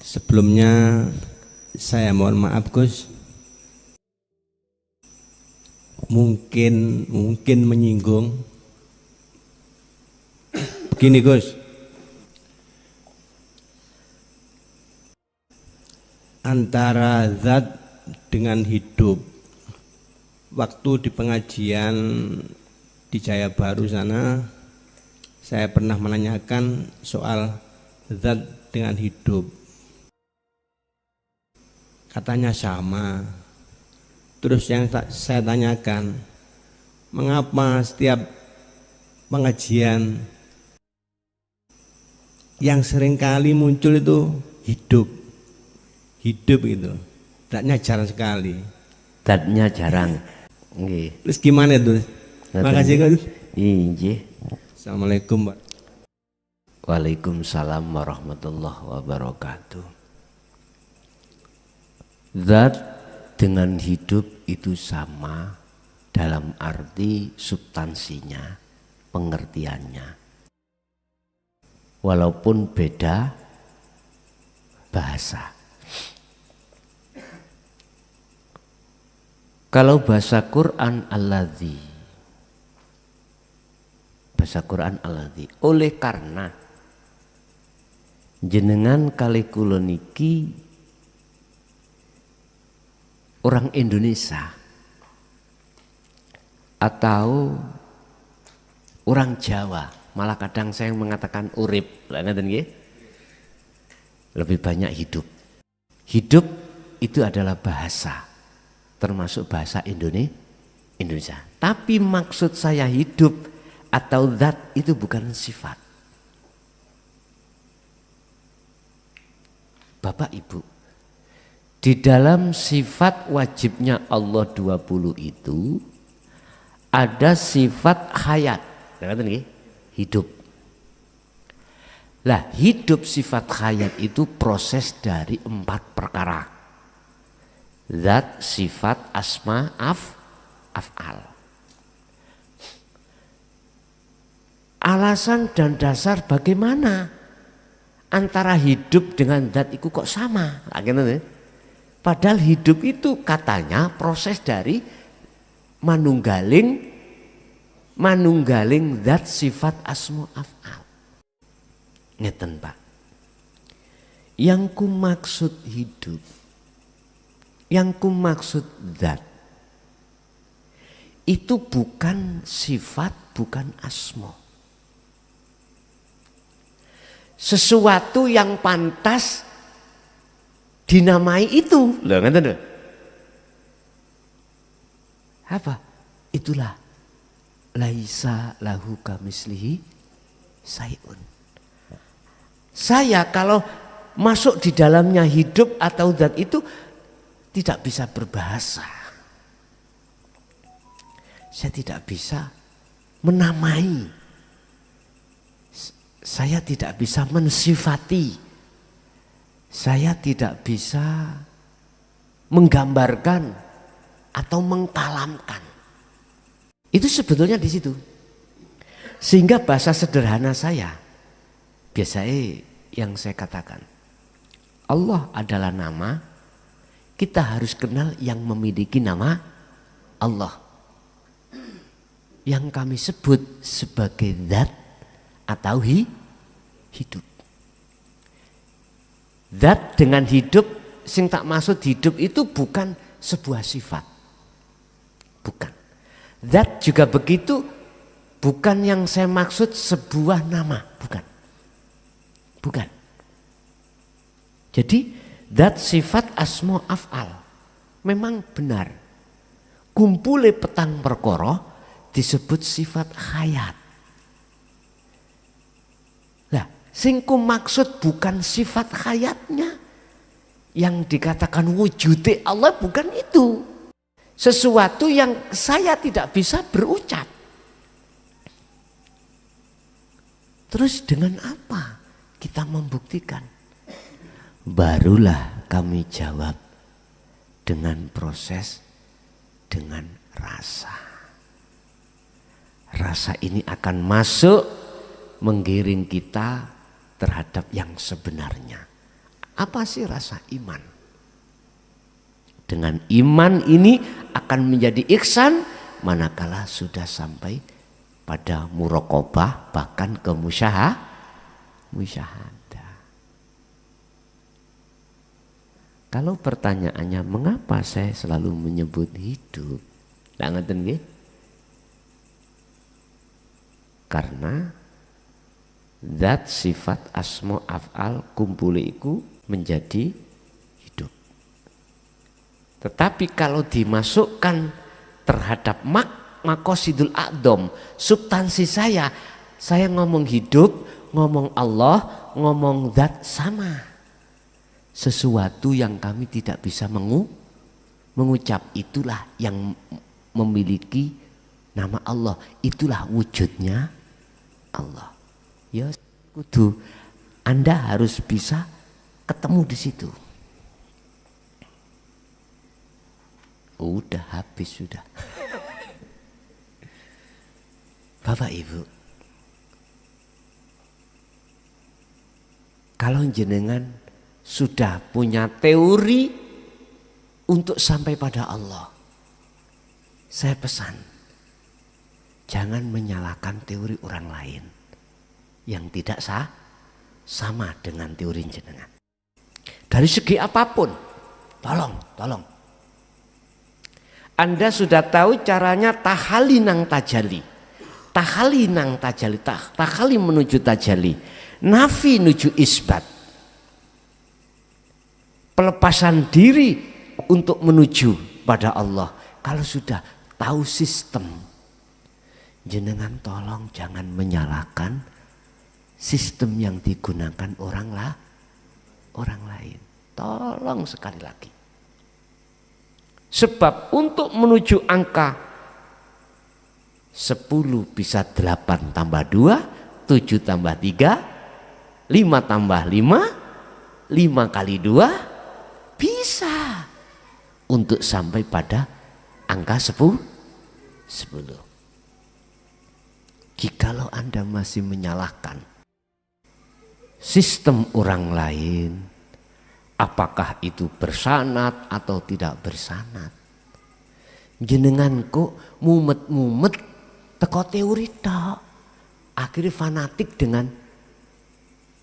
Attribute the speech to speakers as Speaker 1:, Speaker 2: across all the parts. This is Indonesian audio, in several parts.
Speaker 1: Sebelumnya saya mohon maaf Gus, mungkin menyinggung. Begini Gus, antara zat dengan hidup. Waktu di pengajian di Jaya Baru sana, saya pernah menanyakan soal zat dengan hidup. Katanya sama. Terus yang saya tanyakan, mengapa setiap pengajian yang seringkali muncul itu hidup itu, zatnya jarang sekali.
Speaker 2: Zatnya jarang. Nggih.
Speaker 1: Terus gimana itu? Makasih Gus.
Speaker 2: Injih.
Speaker 1: Assalamualaikum Pak.
Speaker 2: Waalaikumsalam warahmatullahi wabarakatuh. Zat dengan hidup itu sama dalam arti substansinya, pengertiannya. Walaupun beda bahasa. Kalau bahasa Quran alladzi, oleh karena jenengan kali kula niki orang Indonesia atau orang Jawa, malah kadang saya mengatakan urip, lebih banyak hidup. Hidup itu adalah bahasa, termasuk bahasa Indonesia. Tapi maksud saya hidup atau zat itu bukan sifat. Bapak Ibu, di dalam sifat wajibnya Allah 20 itu ada sifat hayat, hidup. Lah hidup sifat hayat itu proses dari 4 perkara. Zat, sifat, asma, af'al. Alasan dan dasar bagaimana antara hidup dengan zat itu kok sama? Padahal hidup itu katanya proses dari manunggaling zat, sifat, asma, af'al. Ngeten Pak. Yang ku maksud hidup, yang ku maksud zat, itu bukan sifat, bukan asma. Sesuatu yang pantas dinamai itu. Loh, ngerti? Apa? Itulah laisa lahu kamislihi sayun. Saya kalau masuk di dalamnya hidup atau zat itu tidak bisa berbahasa. Saya tidak bisa menamai. Saya tidak bisa mensifati. Saya tidak bisa menggambarkan atau mengkalamkan. Itu sebetulnya di situ. Sehingga bahasa sederhana saya, biasanya yang saya katakan, Allah adalah nama, kita harus kenal yang memiliki nama Allah. Yang kami sebut sebagai zat atau hidup. Zat dengan hidup, sing tak maksud hidup itu bukan sebuah sifat. Bukan. Zat juga begitu, bukan yang saya maksud sebuah nama. Bukan. Bukan. Jadi zat, sifat, asma, af'al memang benar. Kumpule petang perkara disebut sifat hayat. Sing ku maksud bukan sifat hayatnya. Yang dikatakan wujudnya Allah bukan itu. Sesuatu yang saya tidak bisa berucap. Terus dengan apa kita membuktikan? Barulah kami jawab dengan proses, dengan rasa. Rasa ini akan masuk menggiring kita terhadap yang sebenarnya. Apa sih rasa iman? Dengan iman ini akan menjadi ihsan manakala sudah sampai pada muraqabah, bahkan ke musyahadah. Kalau pertanyaannya mengapa saya selalu menyebut hidup? Nggak ngeten nggih? Karena zat sifat asma af'al kumpuliku menjadi hidup. Tetapi kalau dimasukkan terhadap maqasidul a'dham, substansi saya ngomong hidup, ngomong Allah, ngomong zat sama. Sesuatu yang kami tidak bisa mengucap, itulah yang memiliki nama Allah, itulah wujudnya Allah. Ya kudu Anda harus bisa ketemu di situ. Udah habis sudah. Bapak Ibu, kalau jenengan sudah punya teori untuk sampai pada Allah, saya pesan jangan menyalahkan teori orang lain yang tidak sama dengan teori jenengan. Dari segi apapun, tolong. Anda sudah tahu caranya tahali nang tajali. Tahali nang tajali, tahali menuju tajali. Nafi menuju isbat. Pelepasan diri untuk menuju pada Allah. Kalau sudah tahu sistem, jenengan tolong jangan menyalahkan sistem yang digunakan orang lain. Tolong sekali lagi. Sebab untuk menuju angka 10 bisa 8 tambah 2, 7 tambah 3, 5 tambah 5, 5 kali 2 bisa untuk sampai pada angka 10. Jikalau Anda masih menyalahkan sistem orang lain, apakah itu bersanad atau tidak bersanad, jenengan kok mumet-mumet teko teori tok, akhirnya fanatik dengan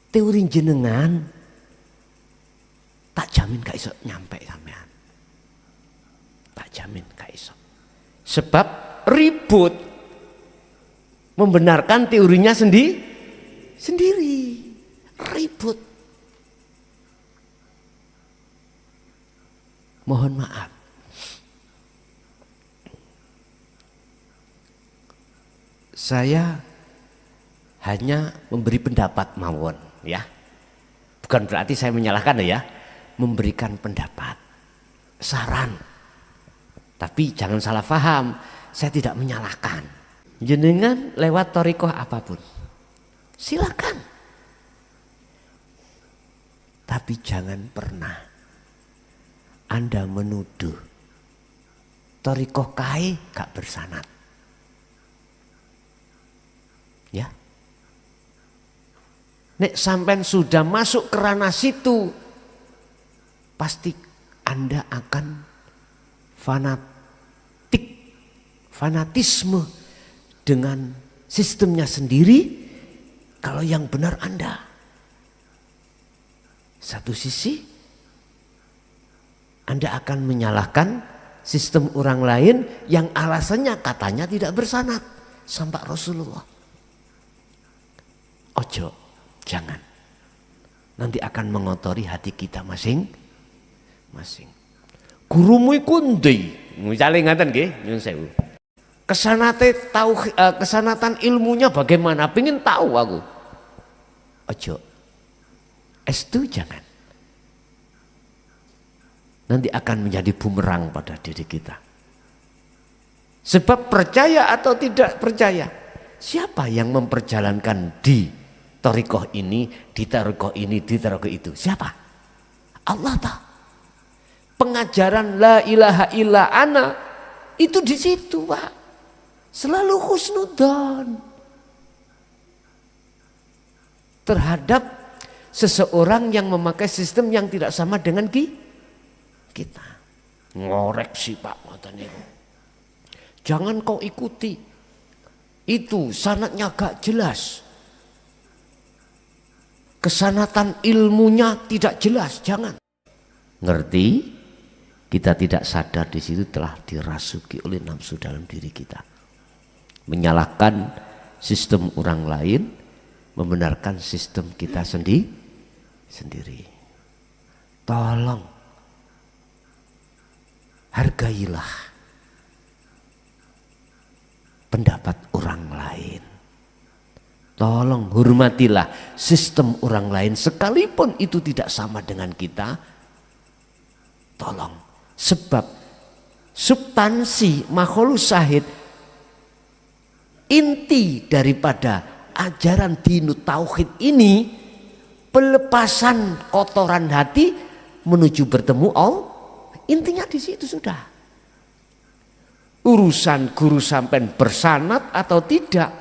Speaker 2: teori jenengan, tak jamin gak iso nyampe sampean, tak jamin gak iso. Sebab ribut membenarkan teorinya sendiri, ribut. Mohon maaf, saya hanya memberi pendapat mawon ya. Bukan berarti saya menyalahkan ya, memberikan pendapat, saran. Tapi jangan salah paham, saya tidak menyalahkan. Jenengan lewat thariqah apapun, silakan. Tapi jangan pernah Anda menuduh thariqah kae gak bersanad. Ya. Nek sampean sudah masuk ke ranah situ, pasti Anda akan fanatisme dengan sistemnya sendiri. Kalau yang benar Anda, satu sisi Anda akan menyalahkan sistem orang lain yang alasannya katanya tidak bersanad sampai Rasulullah. Ojo, jangan. Nanti akan mengotori hati kita masing-masing. Gurumu iku ndi? Misale ngaten nggih, nyuwun sewu. Kesanatan ilmunya bagaimana? Pengen tahu aku. Ojo. Estu jangan. Nanti akan menjadi bumerang pada diri kita. Sebab percaya atau tidak percaya, siapa yang memperjalankan di thariqah ini, di thariqah ini, di thariqah itu? Siapa? Allah tak. Pengajaran la ilaha illa ana itu di situ, Pak. Selalu husnudzon terhadap seseorang yang memakai sistem yang tidak sama dengan kita. Ngoreksi Pak, ngoten niku. Jangan kau ikuti. Itu sanadnya gak jelas. Kesanatan ilmunya tidak jelas, jangan. Ngerti? Kita tidak sadar di situ telah dirasuki oleh nafsu dalam diri kita. Menyalahkan sistem orang lain, membenarkan sistem kita sendiri. Tolong hargailah pendapat orang lain. Tolong hormatilah sistem orang lain sekalipun itu tidak sama dengan kita. Tolong. Sebab substansi makhlus syahid, inti daripada ajaran dinut tauhid ini, pelepasan kotoran hati menuju bertemu Allah. Intinya di situ sudah. Urusan guru sampean bersanad atau tidak,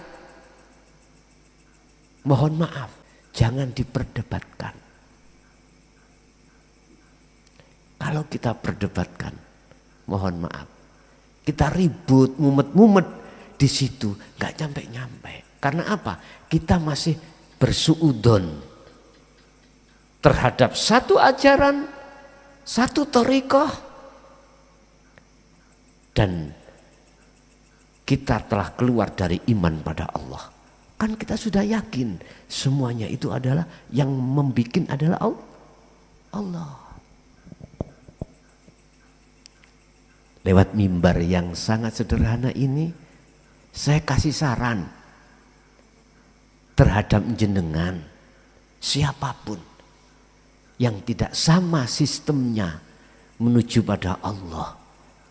Speaker 2: mohon maaf, jangan diperdebatkan. Kalau kita perdebatkan, mohon maaf, kita ribut, mumet-mumet di situ, nggak nyampe-nyampe. Karena apa? Kita masih bersuudon terhadap satu ajaran, satu thariqah, dan kita telah keluar dari iman pada Allah. Kan kita sudah yakin semuanya itu adalah yang membikin adalah Allah. Lewat mimbar yang sangat sederhana ini, saya kasih saran terhadap jenengan, siapapun yang tidak sama sistemnya menuju pada Allah,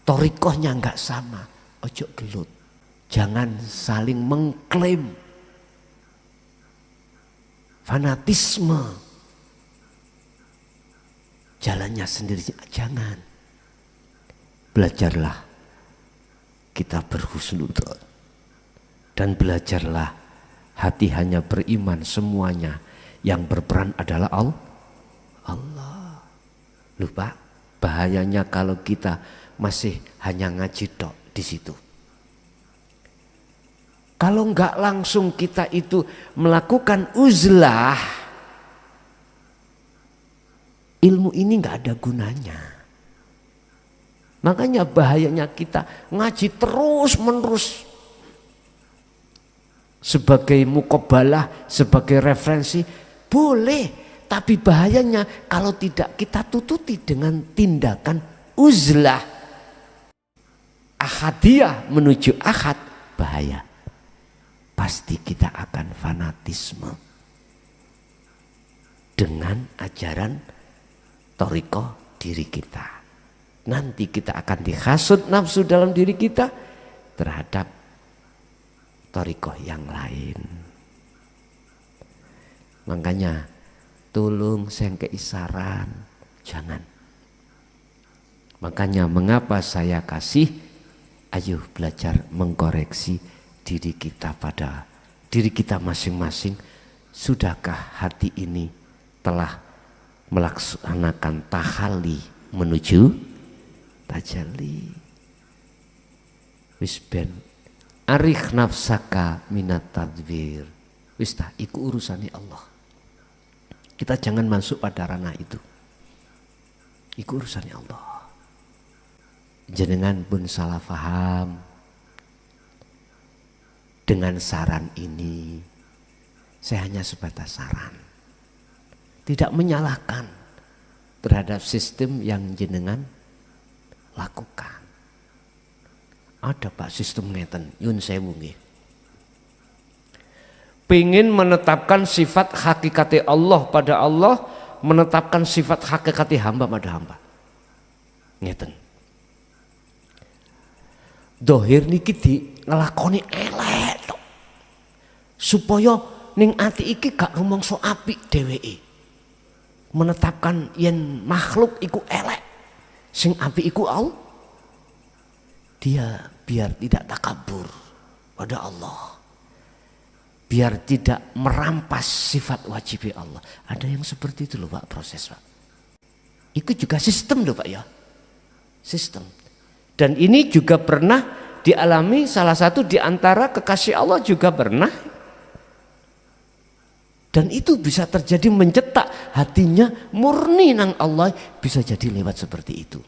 Speaker 2: thariqahnya enggak sama, ojo gelut. Jangan saling mengklaim fanatisme, jalannya sendiri, jangan. Belajarlah kita berhusnudzon dan belajarlah hati hanya beriman semuanya, yang berperan adalah Allah. Lupa bahayanya kalau kita masih hanya ngaji tok di situ. Kalau enggak langsung kita itu melakukan uzlah, ilmu ini enggak ada gunanya. Makanya bahayanya kita ngaji terus menerus sebagai muqabbalah, sebagai referensi, boleh. Tapi bahayanya kalau tidak kita tututi dengan tindakan uzlah, ahadiyah menuju ahad, bahaya. Pasti kita akan fanatisme dengan ajaran thariqah diri kita. Nanti kita akan dihasut nafsu dalam diri kita terhadap thariqah yang lain. Makanya tolong saya kei saran, jangan. Makanya mengapa saya kasih, ayo belajar mengkoreksi diri kita pada diri kita masing-masing. Sudahkah hati ini telah melaksanakan tahalli menuju tajalli? Wis ben arikh nafsaka minat tadbir. Wis tah iku urusane Allah. Kita jangan masuk pada ranah itu. Iku urusane Allah. Jenengan pun salah faham dengan saran ini. Saya hanya sebatas saran, tidak menyalahkan terhadap sistem yang jenengan lakukan. Ada Pak sistem ngeten, yun sewu nggih. Pengen menetapkan sifat hakikati Allah pada Allah, menetapkan sifat hakikati hamba pada hamba. Ngeten. Dohir niki di ngelakoni elek tok. Supaya ning ati iki gak rumangsa apik dheweke. Menetapkan yen makhluk iku elek, sing apik iku Allah. Dia biar tidak takabur pada Allah. biar tidak merampas sifat wajib Allah. Ada yang seperti itu loh Pak, proses Pak. Itu juga sistem loh Pak ya. Sistem. Dan ini juga pernah dialami salah satu di antara kekasih Allah juga pernah. Dan itu bisa terjadi mencetak hatinya murni nang Allah, bisa jadi lewat seperti itu.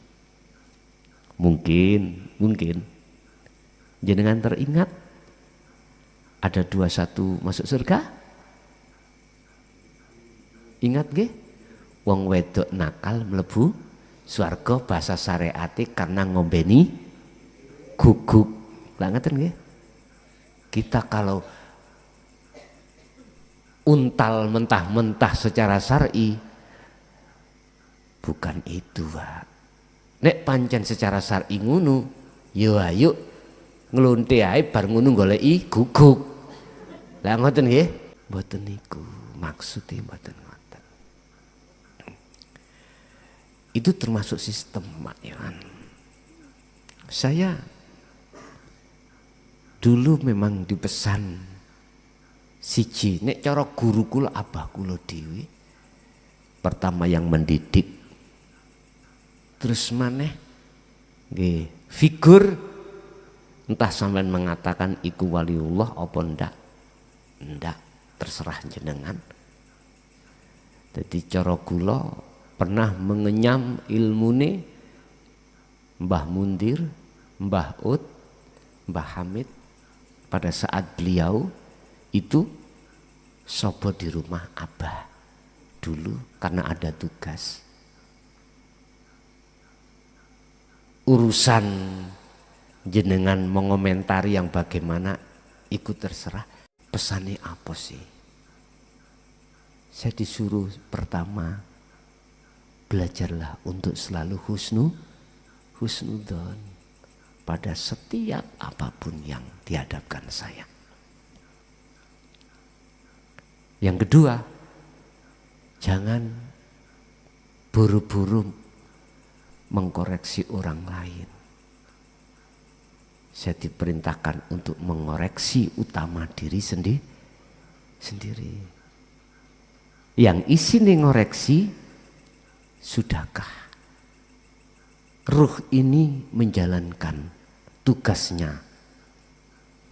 Speaker 2: Mungkin jenengan teringat ada 21 masuk surga? Ingat nggih? Wong wedok nakal mlebu swarga bahasa syariate karena ngombeni guguk. Lah ngeten nggih? Kita kalau untal mentah-mentah secara syar'i bukan itu, Pak. Nek pancen secara syar'i ngono, yo ayo nglonte ae bar ngono goleki guguk. Lah ngoten nggih? Mboten niku maksude, mboten ngoten. Itu termasuk sistem, Pak Yohan. Saya dulu memang dipesan siji, nek cara guru kula abah kula dhewe pertama yang mendidik, terus maneh nggih figur, entah sampean mengatakan iku waliullah apa ndak terserah jenengan. Jadi cara kula pernah mengenyam ilmune Mbah Mundir, Mbah Ud, Mbah Hamid pada saat beliau itu sobo di rumah abah dulu karena ada tugas. Urusan jenengan mengomentari yang bagaimana ikut terserah. Pesannya apa sih? Saya disuruh pertama, belajarlah untuk selalu husnudzon pada setiap apapun yang dihadapkan saya. Yang kedua, jangan buru-buru mengkoreksi orang lain. Saya diperintahkan untuk mengoreksi utama diri sendiri. Yang isine ngoreksi, sudahkah ruh ini menjalankan tugasnya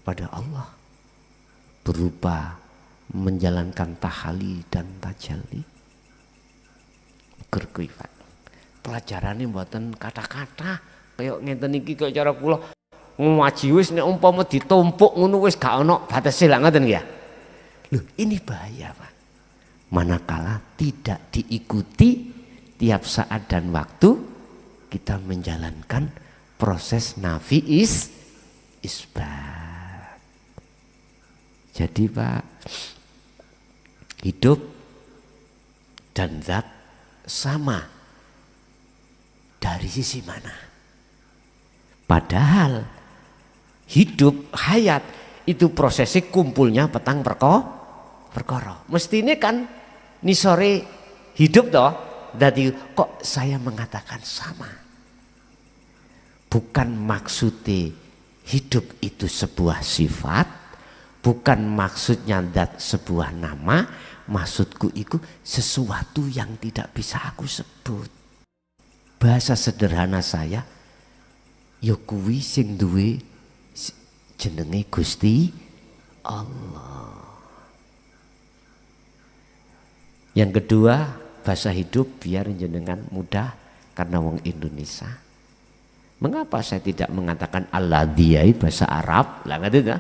Speaker 2: pada Allah berupa menjalankan tahali dan tajalli? Gerkuy Pak. Pelajarannya mboten kata-kata kayak ngenten iki kaya cara kula ngaji wis nek umpama ditumpuk ngono wis gak ono batese lak ngoten ya. Loh, ini bahaya Pak. Manakala tidak diikuti tiap saat dan waktu kita menjalankan proses nafi isbat. Jadi Pak, hidup dan zat sama dari sisi mana? Padahal hidup, hayat itu prosesnya kumpulnya petang perkara. Mestinya kan nisore hidup toh. Jadi kok saya mengatakan sama? Bukan maksudnya hidup itu sebuah sifat, bukan maksudnya zat sebuah nama. Maksudku itu sesuatu yang tidak bisa aku sebut. Bahasa sederhana saya, ya kuwi sing duwe jenenge Gusti Allah. Yang kedua, bahasa hidup biar jenengan mudah karena wong Indonesia. Mengapa saya tidak mengatakan alladhiyai bahasa Arab? Lah ngerti ta?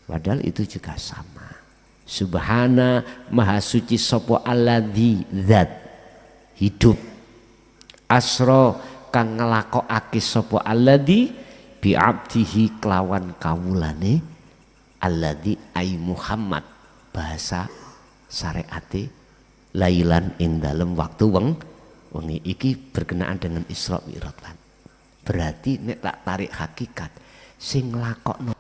Speaker 2: Padahal itu juga sama. Subhana maha suci sapa alladzi zat hidup. Asra kang nglakokake sapa alladzi bi abdihi kelawan kawulane alladzi ai Muhammad bahasa syariate lailan ing dalem waktu wengi iki berkenaan dengan Isra Mi'raj. Berarti nek tak tarik hakikat sing nglakokno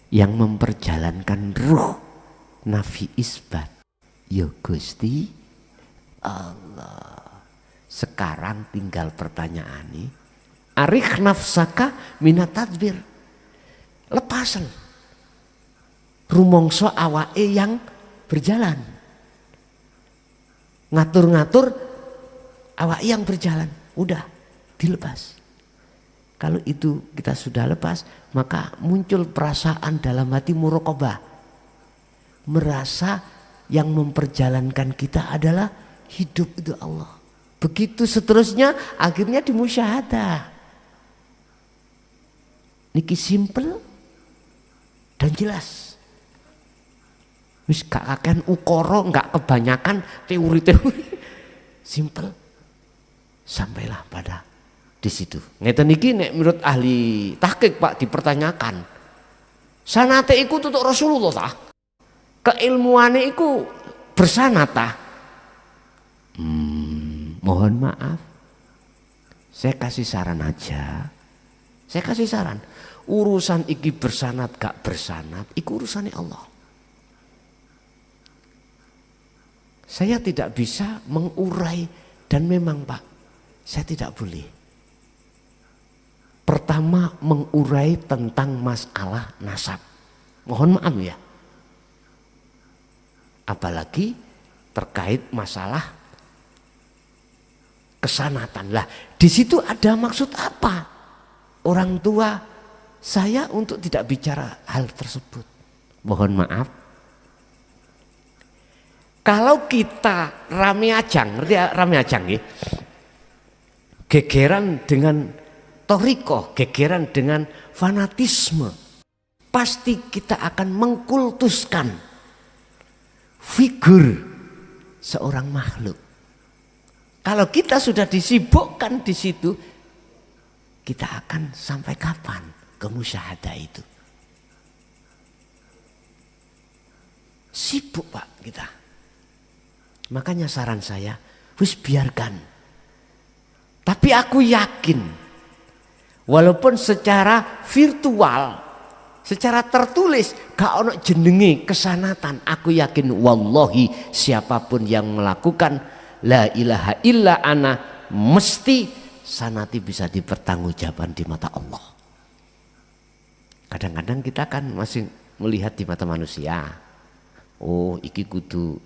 Speaker 2: yang memperjalankan ruh nafi isbat ya Gusti Allah. Sekarang tinggal pertanyaan ini, arikh nafsaka minat tadbir, lepasan rumongso awake yang berjalan. Ngatur-ngatur awake yang berjalan, udah dilepas. Kalau itu kita sudah lepas, maka muncul perasaan dalam hati muraqabah. Merasa yang memperjalankan kita adalah hidup itu Allah. Begitu seterusnya, akhirnya dimusyahadah. Niki simple dan jelas. Wis gak akan ukoro, gak kebanyakan teori-teori. Simple. Sampailah pada di situ. Ngeten niki nek menurut ahli tahqiq Pak dipertanyakan. Sanate iku tutuk Rasulullah ta? Keilmuane iku bersanat ta? Mohon maaf. Saya kasih saran aja. Saya kasih saran. Urusan iki bersanat gak bersanat, iku urusannya Allah. Saya tidak bisa mengurai, dan memang Pak, saya tidak boleh. Pertama mengurai tentang masalah nasab. Mohon maaf ya. Apalagi terkait masalah kesanatan. Lah, di situ ada maksud apa? Orang tua saya untuk tidak bicara hal tersebut. Mohon maaf. Kalau kita rame ajang, ngerti ya rame ajang ya? Gegeran dengan toriko, gegeran dengan fanatisme, pasti kita akan mengkultuskan figur seorang makhluk. Kalau kita sudah disibukkan di situ, kita akan sampai kapan ke musyahadah itu? Sibuk Pak kita. Makanya saran saya, wis biarkan. Tapi aku yakin, walaupun secara virtual, secara tertulis, gak ono jenenge kesanatan, aku yakin wallahi siapapun yang melakukan la ilaha illa ana mesti sanati bisa dipertanggungjawabkan di mata Allah. Kadang-kadang kita kan masih melihat di mata manusia. Oh, iki kudu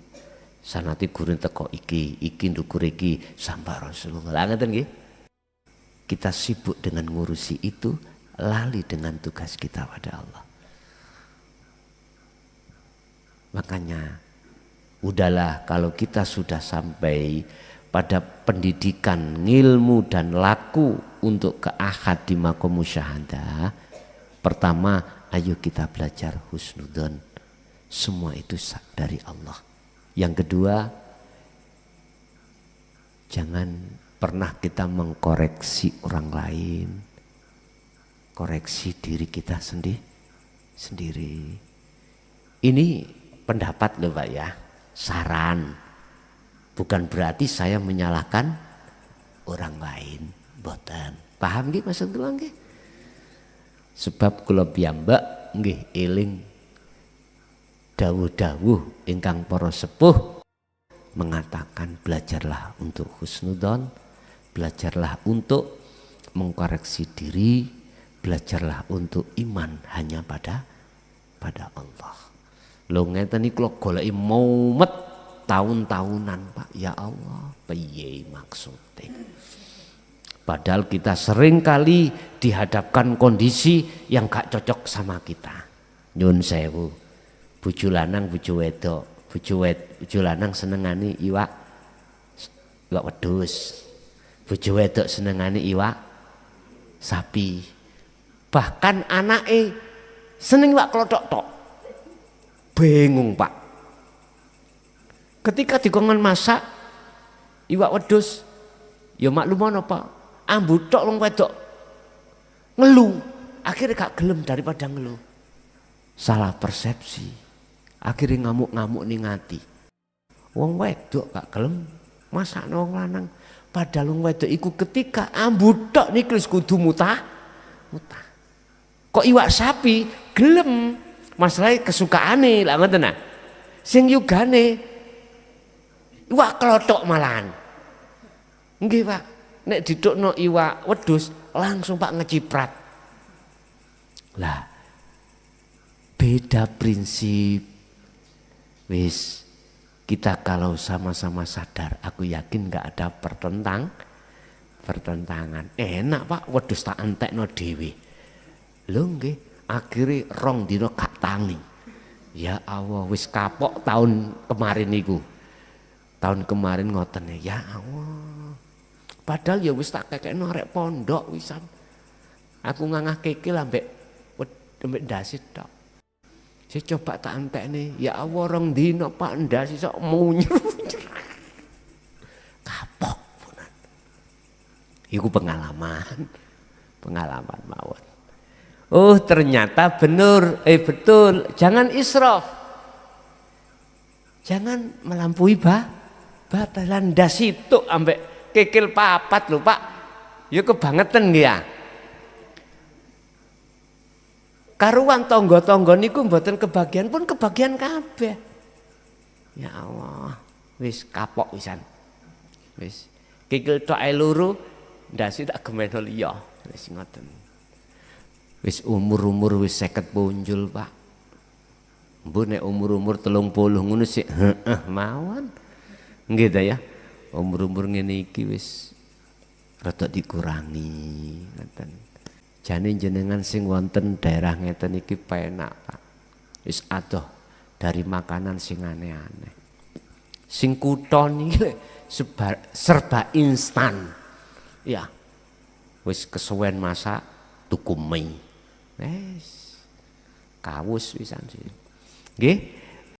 Speaker 2: sanati gurun teko iki ndukur iki sambah Rasulullah. Ngeten nggih. Kita sibuk dengan ngurusi itu, lali dengan tugas kita pada Allah. Makanya udahlah kalau kita sudah sampai pada pendidikan ilmu dan laku untuk ke ahad di makom musyahadah, pertama ayo kita belajar husnudzon, semua itu dari Allah. Yang kedua, jangan pernah kita mengkoreksi orang lain, koreksi diri kita sendiri. Ini pendapat loh Pak ya, saran. Bukan berarti saya menyalahkan orang lain, boten. Paham nggih maksud kula nggih? Sebab kula piyambak nggih eling dawuh-dawuh ingkang para sepuh mengatakan belajarlah untuk husnudzon, belajarlah untuk mengkoreksi diri, belajarlah untuk iman hanya pada Allah. Lho ngeten iki kula goleki mumet tahun-tahunan Pak, ya Allah, piye maksudnya? Padahal kita sering kali dihadapkan kondisi yang gak cocok sama kita. Nyun sewu, bojo lanang bojo wedok, bojo lanang senengane iwak wedhus, bojo wedok senengane iwak sapi. Bahkan anake seneng iwak klothok tok. Bingung Pak. Ketika dikongkon masak iwak wedhus, ya maklum apa? Ambu tok wong wedok ngeluh, akhirnya gak gelem daripada ngeluh. Salah persepsi, akhirnya ngamuk-ngamuk ning ati. Wong wedok gak gelem masakno wong lanang, padahal wong wedok iku ketika ambu tok niku wis kudu mutah. Kok iwak sapi gelem, masalahnya kesukaane lah ngoten nah. Sing yugane iwak klothok malahan. Nggih Pak, nek didukno iwak wedhus langsung Pak ngeciprat. Lah beda prinsip. Wis, kita kalau sama-sama sadar, aku yakin nggak ada pertentangan. Enak Pak, wedhus tak entekno dhewe. Lho nggih, akhire rong dina gak tangi. Ya Allah, wis kapok tahun kemarin niku. Tahun kemarin ngoten ya Allah. Padahal ya wis tak kekekno arek pondok wisan. Aku ngangah kekil ambek ndase tok. Saya coba tak entekne, ya Allah rong dina Pak ndase sok munyer. Kapok punan. Iku pengalaman mawon. Oh ternyata betul. Jangan israf. Jangan melampaui batalan ndas itu ambek kekil papat lho Pak. Ya kebangetan ya. Karuan tonggo-tonggo niku mboten kebagian pun kebagian kabeh. Ya Allah, wis kapok wisan. Wis kikil tok ae loro, ndase tak gemeno liya. Wis ngoten. Wis umur wis 50 punjul, Pak. Mbok nek umur 30 ngono sik heeh mawon. Nggih ta ya. Umur ngene iki wis rada dikurangi ngoten. Jane jenengan sing wonten daerah ngeten iki penak Pak. Wis adoh dari makanan sing aneh-aneh. Sing kutha niki serba instan. Ya. Wis kesuwen masak tuku mie. Wis kawus wisan sih. Nggih.